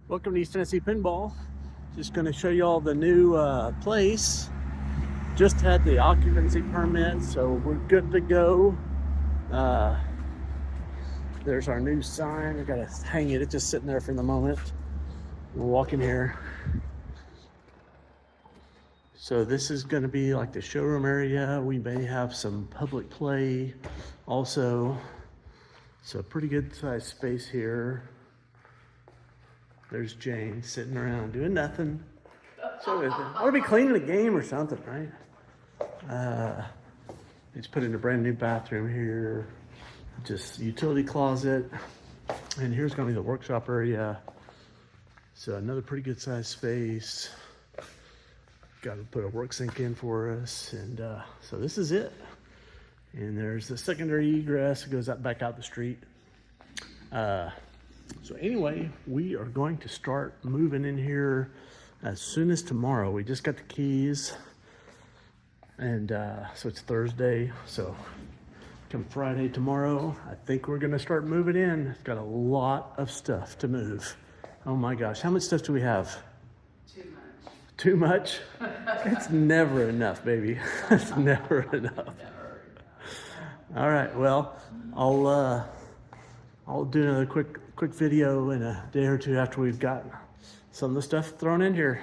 Welcome to East Tennessee Pinball. Just going to show you all the new place. Just had the occupancy permit, so we're good to go. There's our new sign. I got to hang it. It's just sitting there for the moment. We'll walk in here. So this is going to be like the showroom area. We may have some public play also. So pretty good sized space here. There's Jane sitting around doing nothing. So I want to be cleaning a game or something, right? He's put in a brand new bathroom here. Just utility closet. And here's going to be the workshop area. So another pretty good sized space. Got to put a work sink in for us. And so this is it. And there's the secondary egress. It goes back out the street. So anyway, we are going to start moving in here as soon as tomorrow. We just got the keys, and so it's Thursday. So come Friday tomorrow, I think we're gonna start moving in. It's got a lot of stuff to move. Oh my gosh, how much stuff do we have? Too much? It's never enough, baby. It's never enough. All right, well, I'll do another quick video in a day or two after we've got some of the stuff thrown in here.